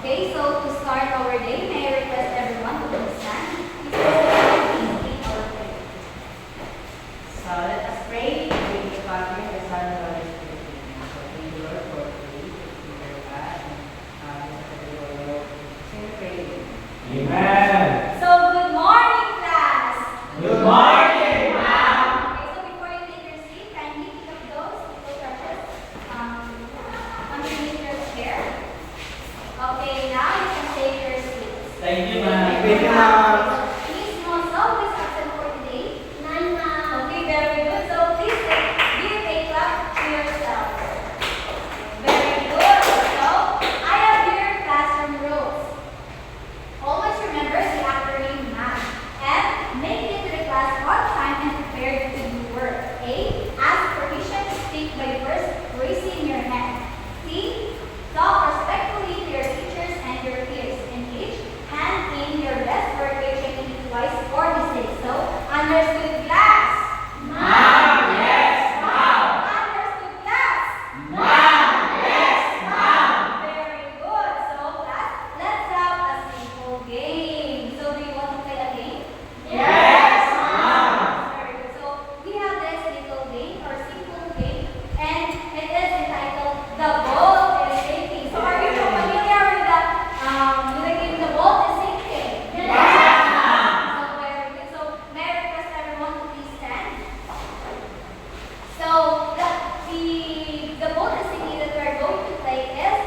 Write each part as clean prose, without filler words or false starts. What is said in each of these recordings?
Okay, so to start our day, may I request everyone to please stand. Please lead our prayer. So let us pray. Thank you, Father, the Son, and the Holy Spirit. So thank you, Lord, for today. Thank you, Lord God. And Lord, pray. Amen. So, good morning, class. Good morning, ma'am. Okay, so before you take your seat, kindly pick up those little brushes underneath your chair. Okay, now you can take your seats. Thank you, ma'am. Thank you, ma'am. Miss Mosa, who is absent for today? None, ma'am. Okay, very good. So please give a clap to yourself. Very good. So I have here classroom rules. Always remember the acronym MAP and make it to the class on time and prepared to do work. A. Ask permission to speak by first raising your hand. C. Talk respectfully to your teachers and your peers. And H. Hand in your best work if checking it twice or mistake. So, understood class? Ma'am, yes, ma'am. Understood class? Ma'am, yes, ma'am. Very good. So, class, let's have a simple game. So, do you want to play a game? Yes, ma'am. Very good. So, we have this little game or simple game, and it is entitled The Boat is Sinking. So, are you familiar with the game The Boat is Sinking? Yes, ma'am. So, very good. So, may I request everyone to please stand? So, the boat is sinking that we are going to play is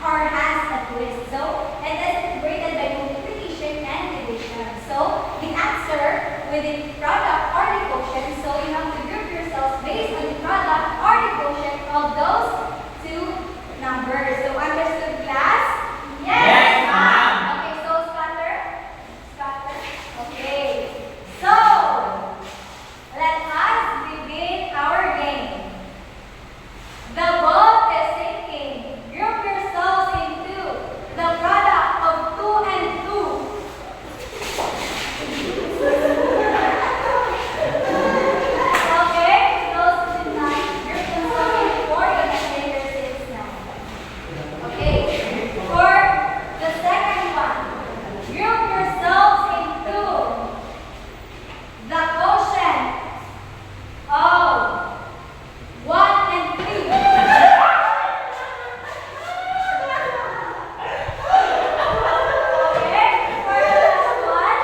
or has a twist. So, it is graded by multiplication and division. So, the answer with the product or the quotient. So, you have to group yourselves based on the product or the quotient of those two numbers. So, understood class? Yes, ma'am. Okay, so scatter. Scatter. Okay. So, let us begin our game. The boat is sinking. Group yourselves into the product of 2 and 2. Okay, those who did not group themselves into 4, you can take your seats now. Okay, for the second one, group yourselves into the quotient of 1 and 3. Okay, for the last one,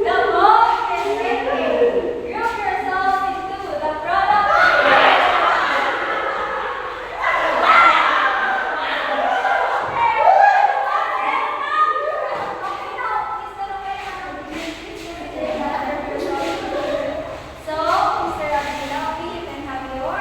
the boat is sinking. Group yourselves into the product So, Mr. Abdulawi, you can have your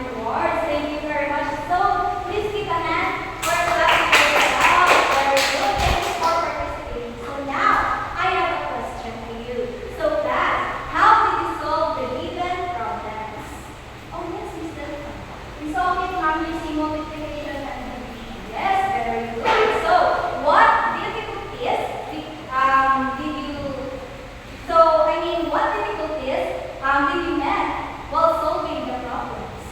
rewards. Thank you very much. So, please give a hand for a clap for yourself. Very good. Thank you for participating. So now, I have a question for you. So, class, how did you solve the given problems? Oh, yes, Mr. We solved it using multiplication and division. Yes, very good. So, what difficulties did you what difficulties did you met while solving the problems?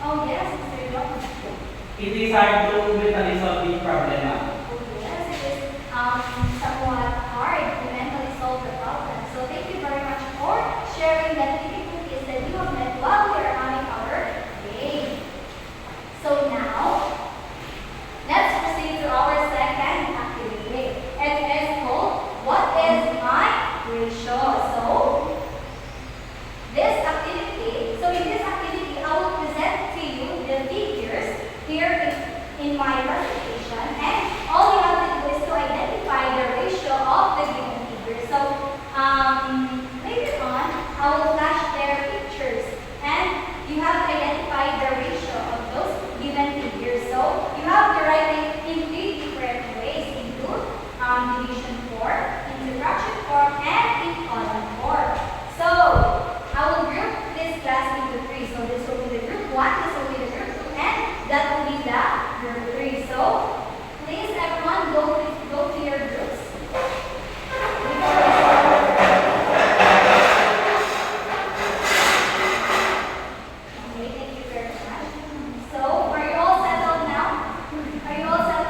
Oh yes, Mr. John. It is hard to mentally solve the problem, ma'am. Oh yes, it is somewhat hard to mentally solve the problem. So thank you very much for sharing the difficulties that you have met while we are having our game. So now, let's proceed to our second activity. It is called What is my Ratio? In this activity, I will present to you the figures here in my presentation, and all you have to do is to identify the ratio of the given figures. So, later on, I will flash their pictures, and you have to identify the ratio of those given figures. So, you have to write it in 3 different ways: into division form, into fraction form, and in column form. So, I will group this class into 3. So, this will be the group 1, this will be the group 2, and that will be the group 3. So, please everyone go to your groups. Okay, thank you very much. So, are you all settled now? Are you all settled?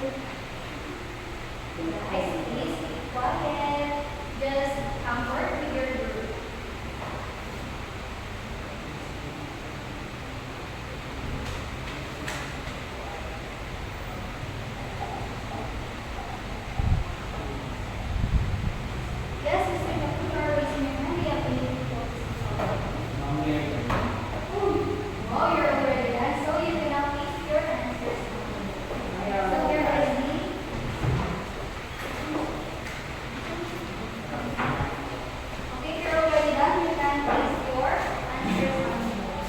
Guys, please be quiet. Just comfort with your group. Yes, Mr. Nakunar, raising your hand. We have been oh, you're already done, so you can now please your answers. So you're ready? Okay, if you're already done, you can place your answers on the board.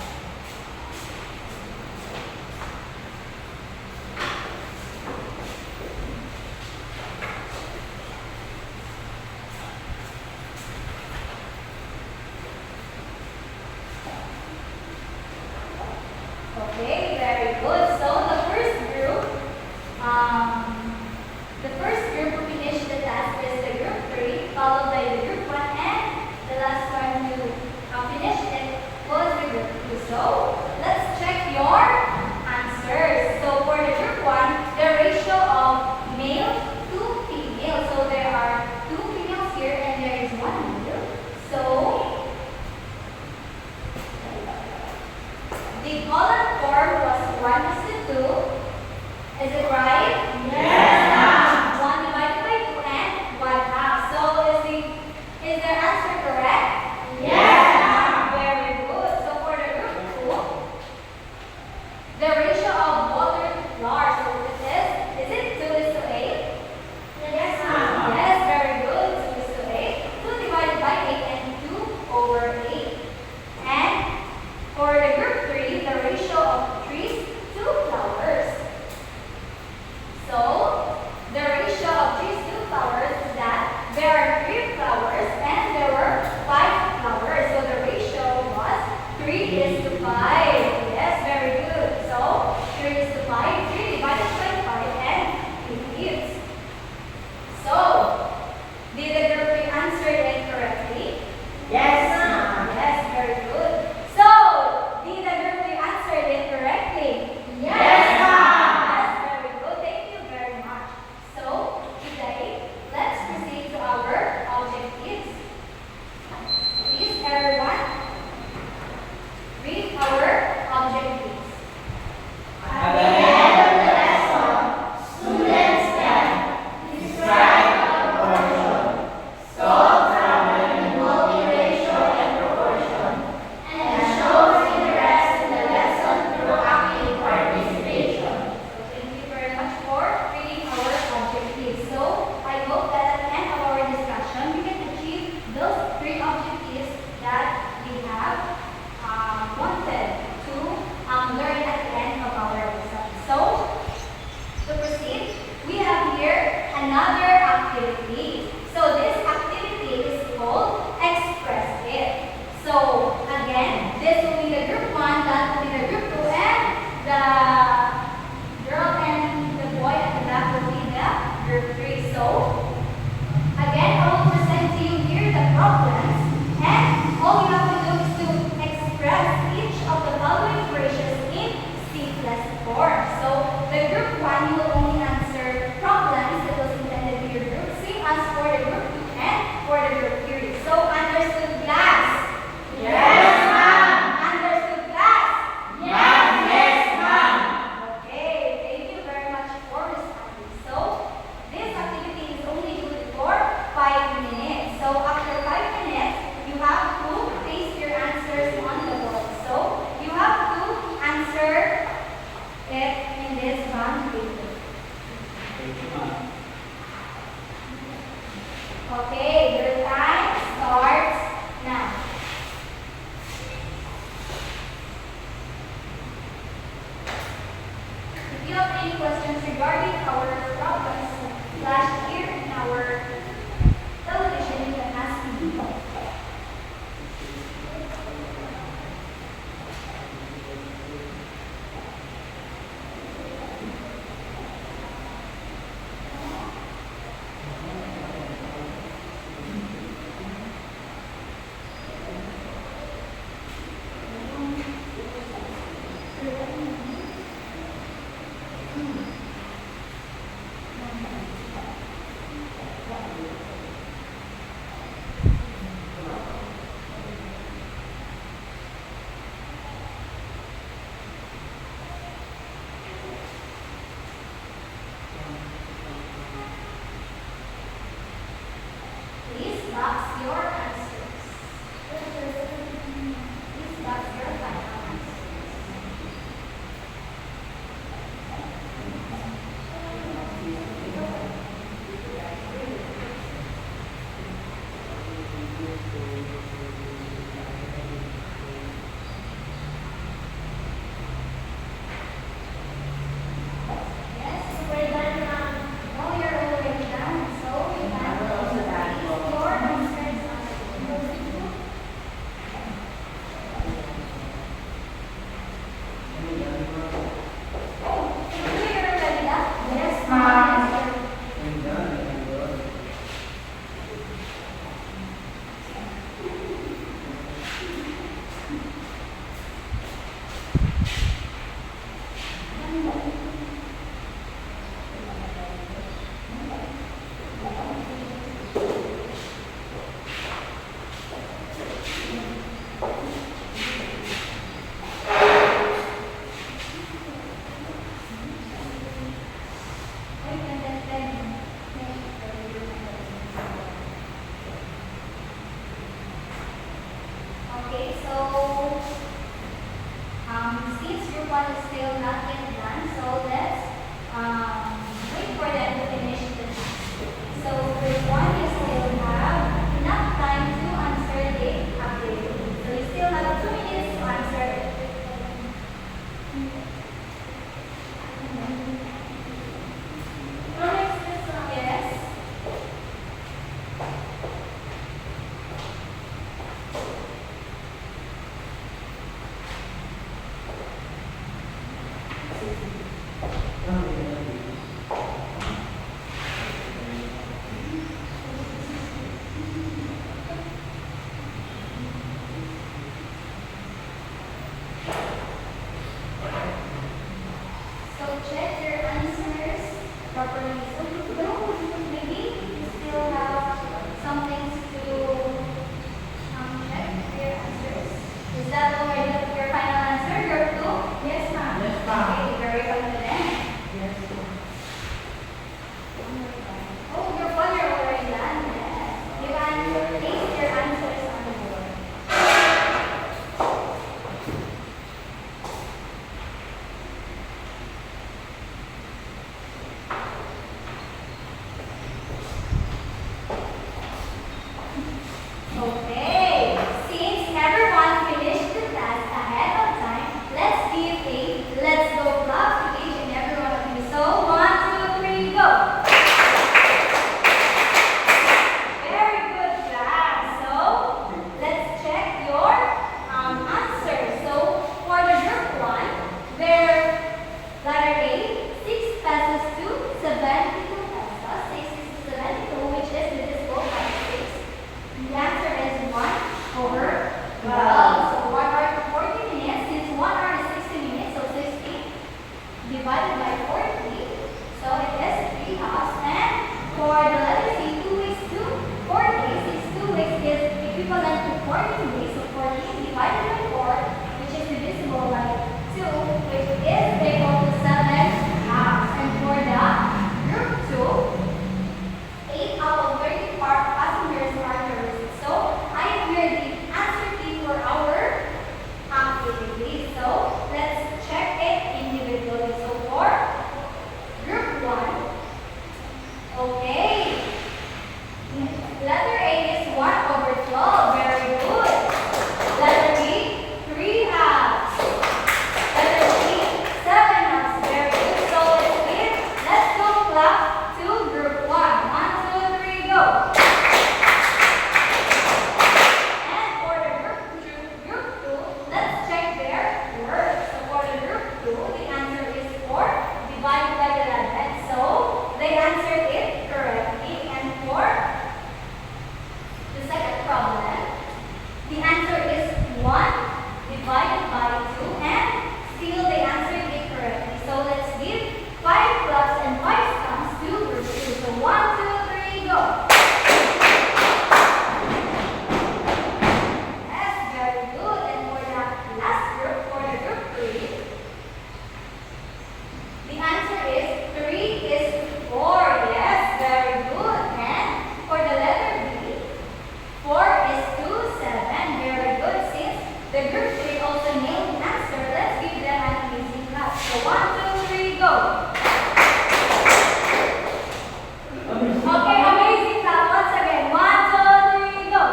Okay, very good. So the first group who finished the task is the group 3, followed by the group 1, and the last one who finished it was the group 2. So let's check your answers. So for the group 1, the ratio of male to female. So there are 2 females here and there is 1 male. So the column form was 1:2. Is it right? Yes, ma'am. 1 divided by 2 and 1/2. So is their answer correct? Yes, ma'am. Very good. So for the group 2, the ratio of water to flour. So is it 2:8? Yes, ma'am. Yes, very good. 2:8. 2 divided by 8 and 2/8. And for the group 3, the ratio of trees to flowers. So, the ratio of trees to flowers is that there are 3 flowers and there were 5 flowers. So, the ratio was 3:5. Yes, very good. So, 3:5, 3 divided by 5 and 3 gives. So, did the group 3 answer it correctly? Yes, ma'am. Yes, very good. So, did the group 3 answer it correctly? Yes, ma'am. Yes, very good. Thank you very much. So, today, let's proceed to our objectives. Please, everyone, read our objectives. At the end of the lesson, Students can describe a portion, solve problem in multi-ratio and proportion, and shows interest in the lesson through active participation. So, thank you very much for reading our objectives. So, I hope that at the end of our discussion, we can achieve those 3 objectives that we have wanted to learn at the end of our lesson. So, to proceed, we have here another activity. So, this activity is called Express It. So, again, this will be the group 1, that will be the group 2, and the girl and the boy at the back will be the group 3. So, again, I will present to you here the problems, and all you have to do is to express each of the following phrases in simplest form. So, the group 1, you will only answer problems that was intended to your group, same as Okay. Letter A is 1/12. Very good. Letter B, 3/2. Letter C, 7/2. Very good. So let's go clap to group 1. 1, 2, 3, go. And for the group 2, let's check their work. So for the group 2, the answer is 4 divided by 11. So they answered it correctly. And for the second problem, the answer is 1 divided by 2, and still they answered it correctly. So let's give 5 claps and 5 stamps to group 2. So 1, 2, 3, go. Yes, very good. And for the last group, for the group 3, the answer is 3:4. Yes, very good. And for the letter B, 4:7. Very good. Since the group 3 also nailed the answer, let's give them an amazing clap. So 1, 2, 3, go. Okay, amazing clap. Once again. 1, 2, 3, go.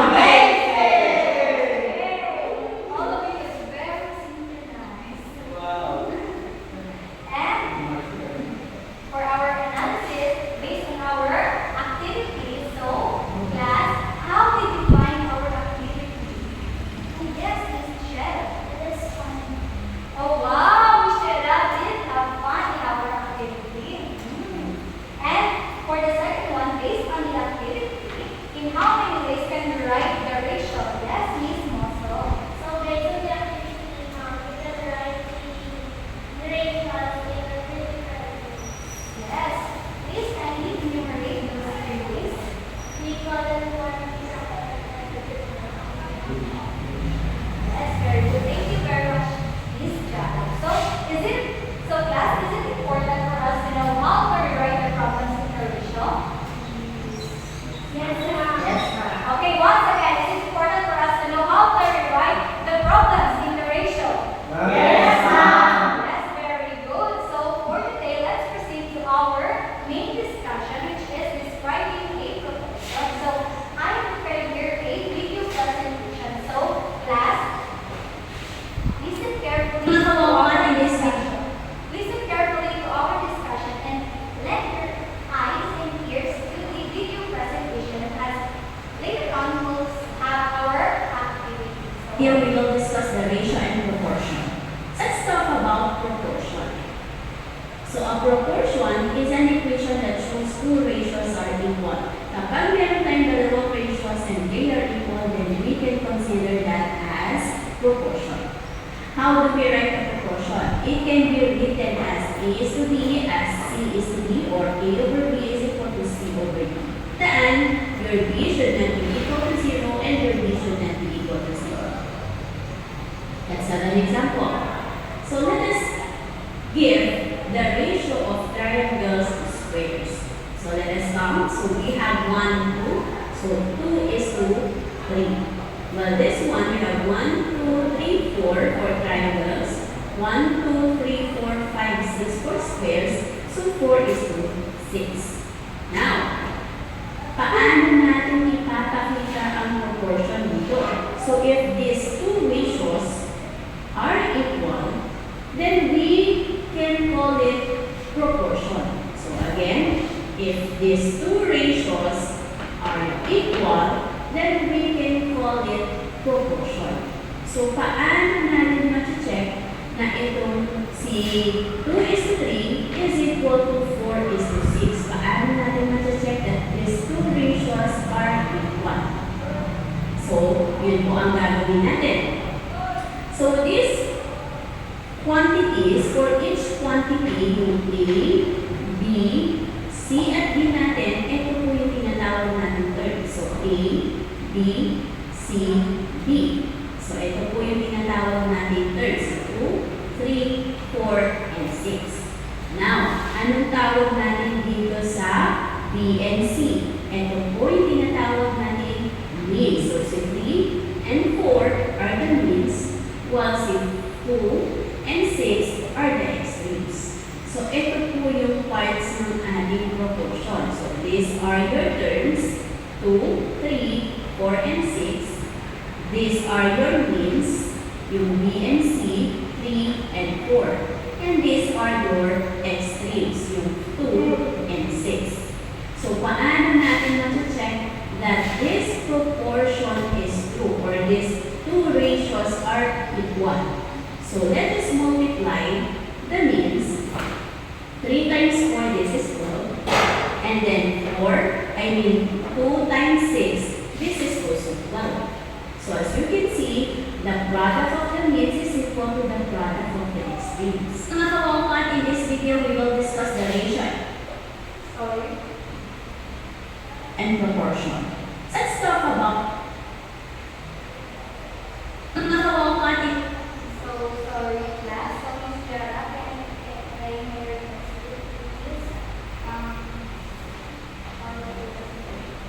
Amazing! All of it is very synchronized. Wow. And for our analysis, based on our activities, so class, how we define our activity? And yes, Miss Michelle, it is fun. Oh wow, Michelle did have fun in our activity. And for the second one, based on the activity, in how many ways can we write the ratio? Yes, Miss Mosso. So based on the activity, we can write the ratios in a different ways. Yes, please kindly enumerate those 3 ways. We call them one That's very good. Thank you very much, Miss Jana. So class, is it important for us to know how to rewrite the problems in the ratio? Yes, Yes, ma'am. Okay, once again, is it important for us to know how to rewrite the problems in the ratio? Yes, ma'am. Yes, very good. So for today, let's proceed to our main discussion, which is describing a proportion. So I prepared here a video presentation. So class, listen carefully to our discussion. Listen carefully to our discussion and let your eyes and ears to the video presentation, as later on we'll have our activities. So, Here we will discuss the ratio and proportion. Let's talk about proportion. So a proportion is an equation that shows two ratios are equal. Kapag meron tayong dalawang ratios and they are equal, then we can consider that as proportion. How do we write a proportion? It can be written as A is to B, as C is to D, or A over B is equal to C over D. Then, your B should not be equal to 0 and your B should not be equal to 0. Let's have an example. So let us give the ratio of triangles to squares. So let us count. So we have 1, 2. So 2 is to 3. Well, this one we have 1, 2, 3, 4 for triangles. 1, 2, 3, 4, 5, 6 for squares. So 4 is to 6. Now, paano natin ipapakita ang proportion dito? So if these two ratios are equal, then we can call it proportion. So again, if these two ratios are equal, then we can call it proportion. So paano natin ma-check na itong si 2 is to 3 is equal to 4 is to 6? Paano natin ma-check that these two ratios are equal? So, yun po ang gagawin natin. So, these quantities, for each quantity, yung A, B, C at D natin, ito po yung tinatawag natin terms. So, A, B, C, D. So, ito po yung tinatawag natin terms. 2, 3, 4, and 6. Now, anong tawag natin dito sa B and C? Ito po yung tinatawag natin means. So, si 3 and 4 are the means, while si 4 2, and 6 are the extremes. So, ito po yung parts ng ating proportion. So, these are your terms, 2, 3, 4, and 6. These are your means, yung B and C, 3 and 4. And these are your extremes, yung 2 and 6. So, paano natin ma-check that this proportion is true or these two ratios are equal? So, let us multiply the means. 3 times 4, this is 12. And then 2 times 6, this is also 12. So, as you can see, the product of the means is equal to the product of the extremes. Mga kawangkat, in this video, we will discuss the ratio and proportion. Let's talk about mga kawangkat. So, sorry, class. So, Miss Jara, can I hear your next group, please? On the presentation.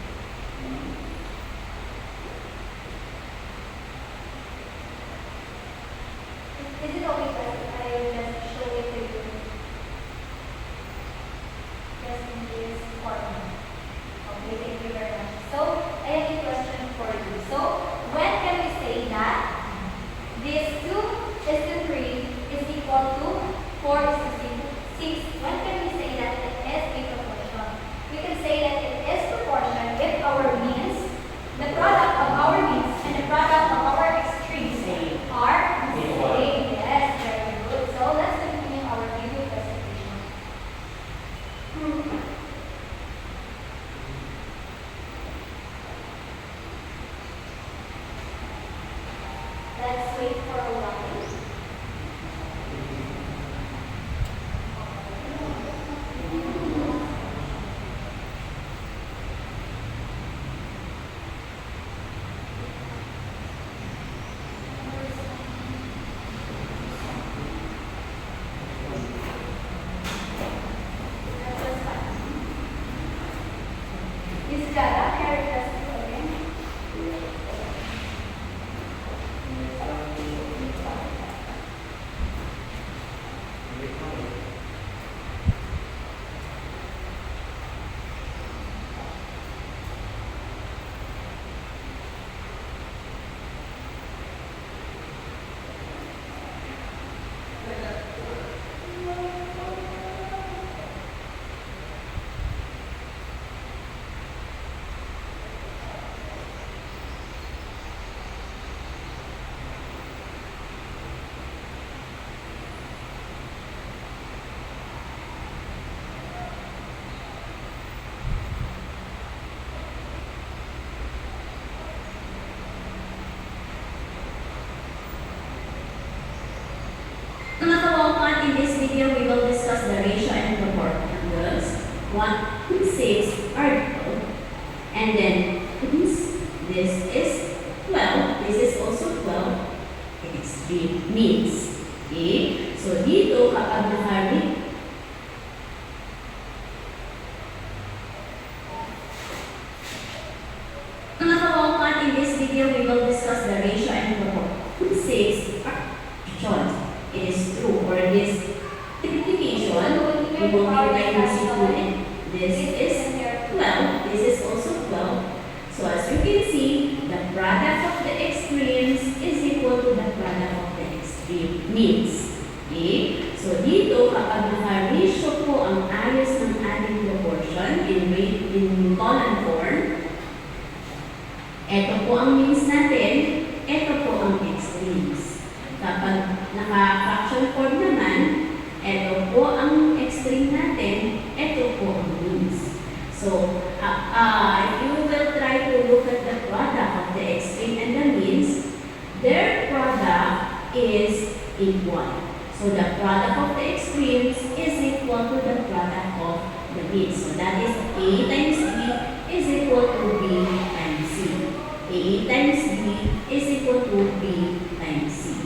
Is it okay if I just show it to you? Just in this format. Okay, thank you very much. So, I have a question for you. So, when can we say that this 2 is to 3 is equal to 4 is to 6? When can we say that it is a proportion? We can say that it is proportion if our means, the product of our means and the product of our extremes are the same. Yes, very good. So let's continue our video presentation. Let's wait for a while. That was fine. Miss Jara, can I request you again? Mga kawangkat, in this video, we will discuss the ratio and proportion. 1 and 6 are equal. And then, this is 12. This is also 12. It is means. Okay? So, dito, kapag nakarit, mga kawangkat, in this video, we will discuss the ratio and proportion. 6 are equal. It is true or this multiplication we will multiply this into and this is 12. This is also 12. So as you can see, the product of the extremes is equal to the product of the extreme means. Okay? So dito, kapag naka-ratio po ang ayos ng ating proportion in column form, ito po ang means natin, ito po ang extremes. Kapag naka-fraction form naman, ito po ang extreme natin, ito po ang means. So, if you will try to look at the product of the extreme and the means, their product is equal. So, the product of the extremes is equal to the product of the means. So, that is A times B is equal to B times C. A times B is equal to B times C.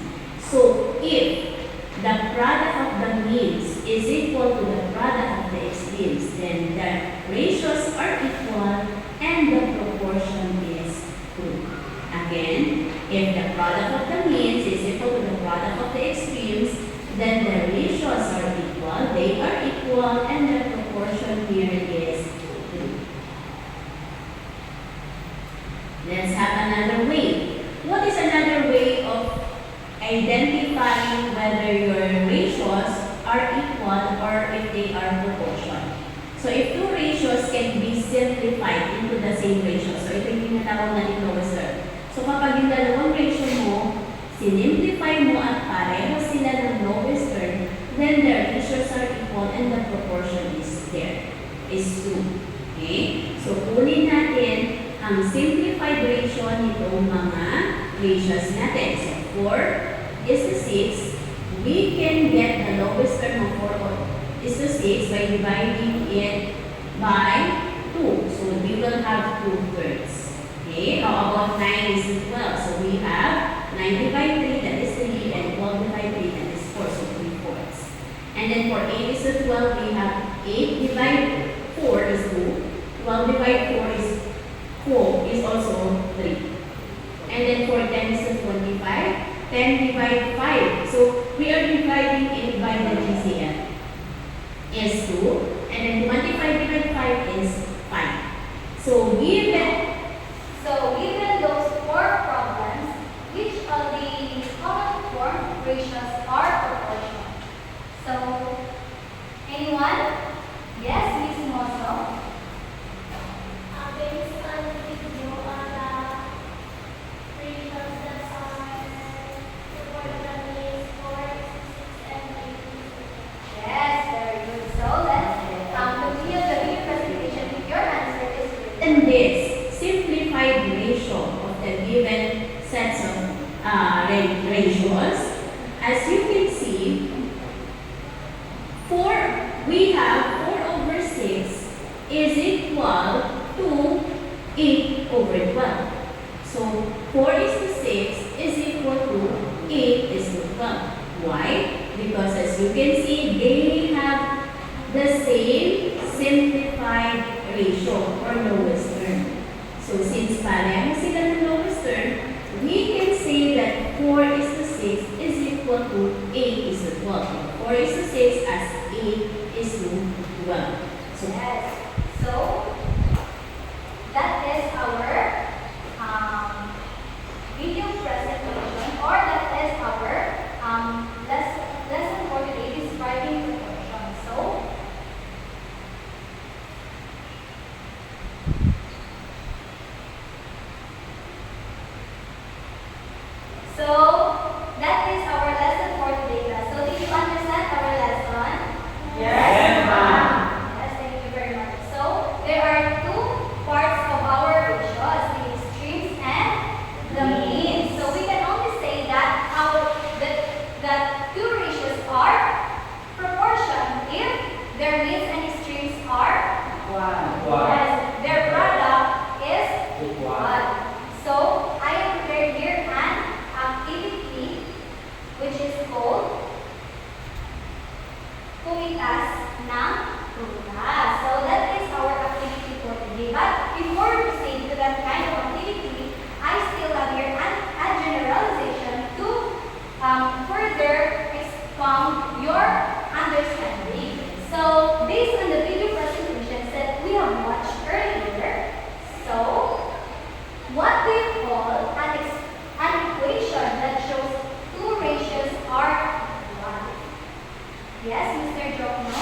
So, if the product of the means is equal to the product of the extremes, then the ratios are equal and the proportion is 2. Again, if the product of the means is equal to the product of the extremes, whether your ratios are equal or if they are proportional. So if two ratios can be simplified into the same ratio, so ito yung tinatawag natin lowest term. So kapag yung dalawang ratio mo, sinimplify mo at pareho sila ng lowest term, then their ratios are equal and the proportion is there, is 2. Okay? So kunin natin ang simplified ratio nitong mga ratios natin. So 4 is to 6. We can get the lowest term of 4 is to 6 by dividing it by 2. So we will have 2/3. Okay? How about 9 is to 12? So we have 9 divided 3, that is 3, and 12 divided 3, that is 4, so 3/4. And then for 8 is to 12, we have 8 divided 4 is 2, 12 divided 4 is also 3. And then for 10 is to 25, 10 divided 5. So we are dividing it by the GCF is 2, and then 25 divided 5 is 5. So given those four problems, which of the common form ratios are proportional? So, anyone? Yes, Miss Moso? Based on the video on the ratios that are proportional is 4, 6, and 8. Yes, very good. So let's continue the video presentation if your answer is written. in this simplified ratio of the given sets of ratios, as you can see, we have 4/6 is equal to 8/12. So 4 is to 6 is equal to 8 is to 12. Why? Because as you can see, they have the same simplified ratio or lowest term. So since pareho sila ng lowest term, we can say that 4 is to 6 is equal to 8 is to 12. 4 is to 6 as 8 is to 12. So Yes. So that is our video presentation, or that is our lesson for today, describing proportion. So that is our lesson for today, class. So did you understand our lesson? Yes, ma'am. Yes, thank you very much. So there are two parts of our ratios, the extremes and the means. So we can only say that that two ratios are proportion if their means and extremes are Wow. yes, their product is Wow. 1. So I have prepared here an activity which is called Kumitas ng Prutas. So that is our activity for today. But before we proceed to that kind of activity, I still have here a generalization to further expound your understanding. So based on the video presentations that we have watched earlier, so what do you call an equation that shows two ratios are 1? Yes, Mr. Jokno?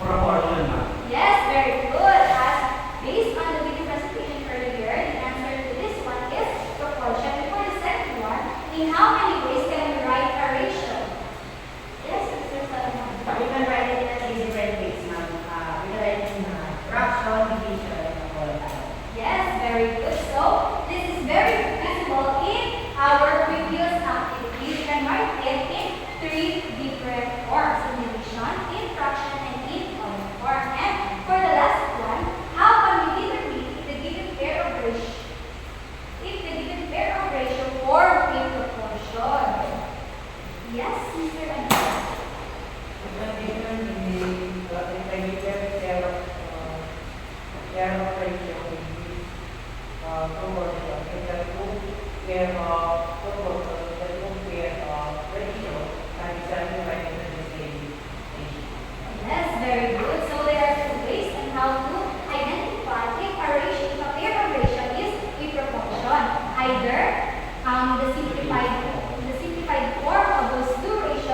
Proportion, ma'am. Yes, very good. As based on the video presentation earlier, the answer to this one is proportion. And for the second one, in how many ways can we write a ratio? Yes, Mr. Solomon. We can write it in a different ways, ma'am. We can write it in fraction, division, and all that. Yes, very good. So this is very visible in our previous activity. You can write it in 3 different forms: in division, in fraction, and in common form. And for the last one, how can we determine if the given pair of ratio form a proportion? Yes, Mr. Andres. Condition in the regular pair of ratio is proportion. In the two pair of proportion, the two pair of ratio can be divided into the same ratio. Yes, very good. So there are 2 ways on how to identify if a pair of ratio is a proportion. Either the simplified form of those two ratios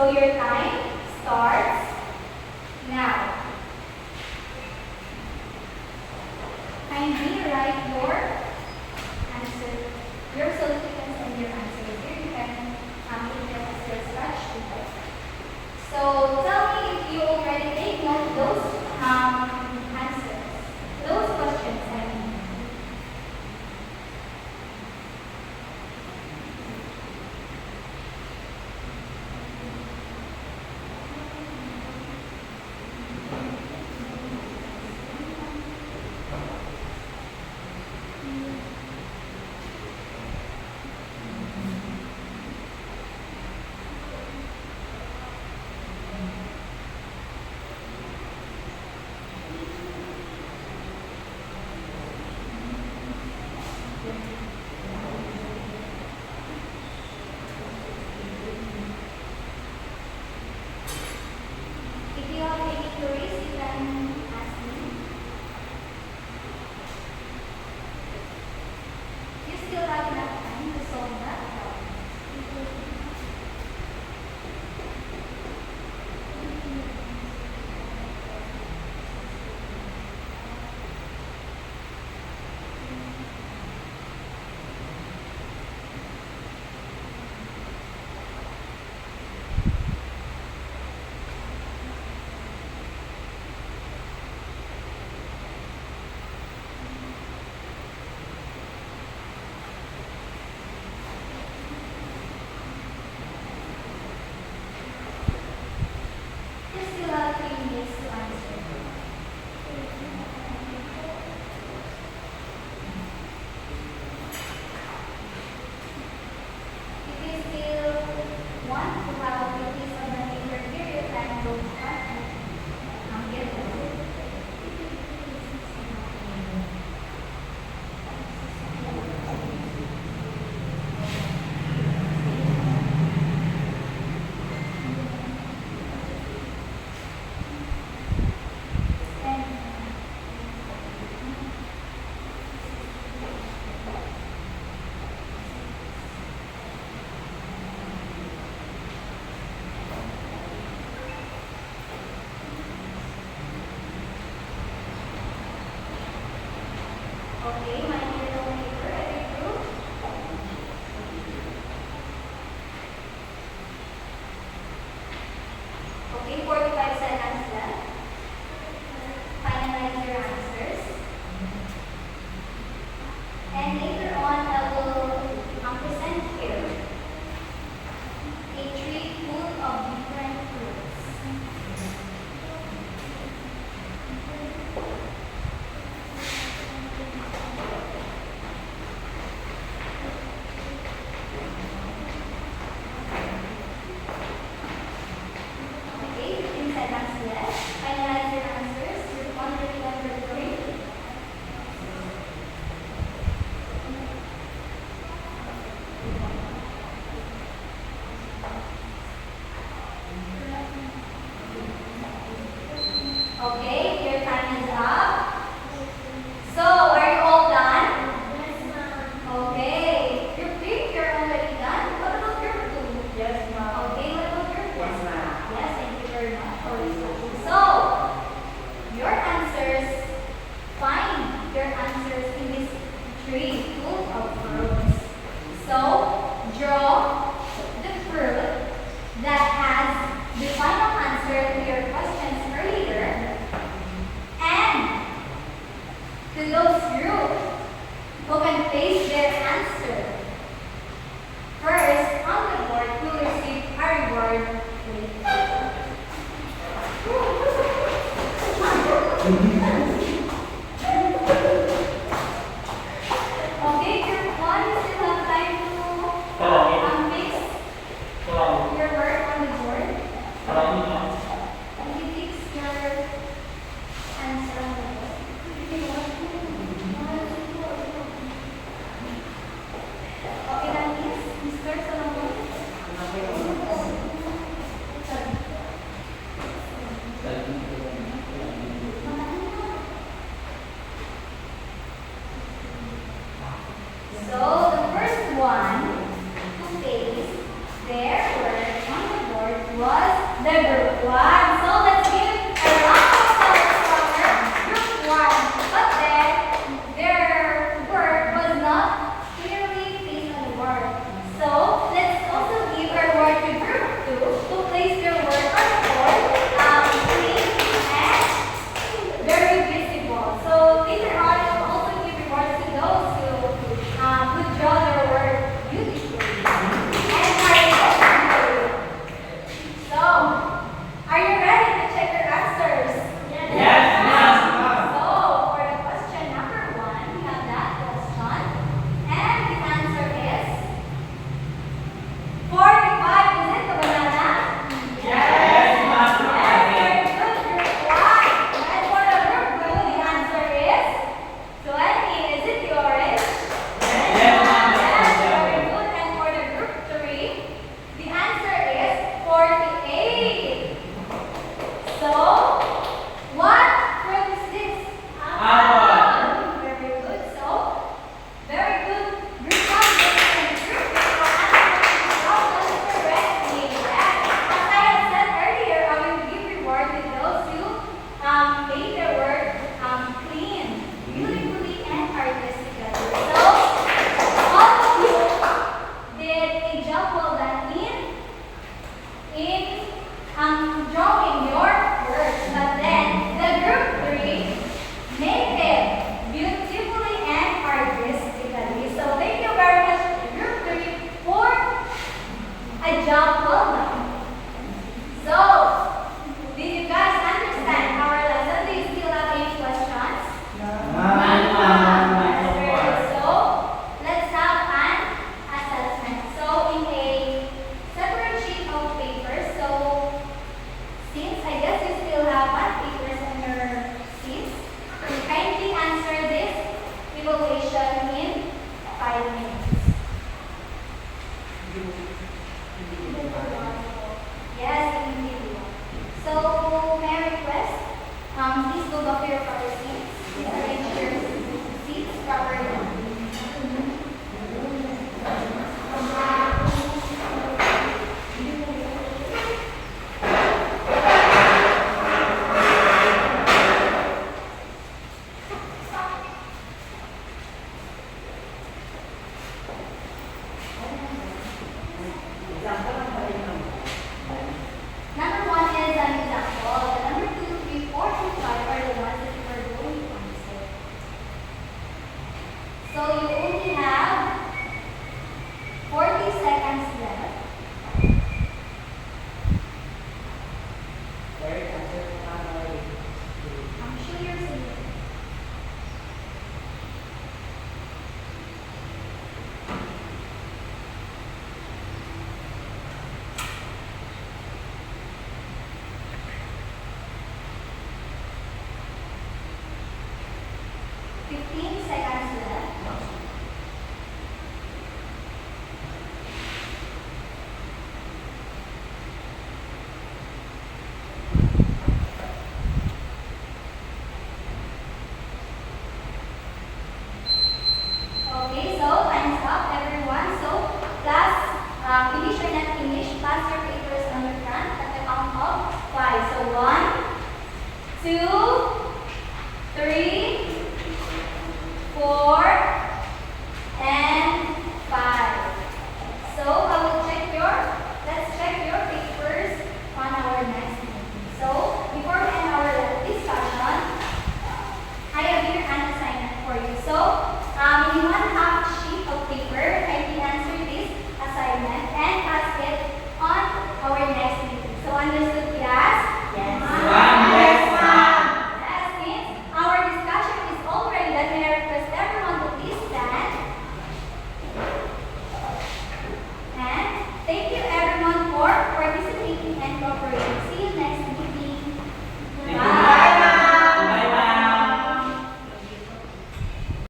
So your time starts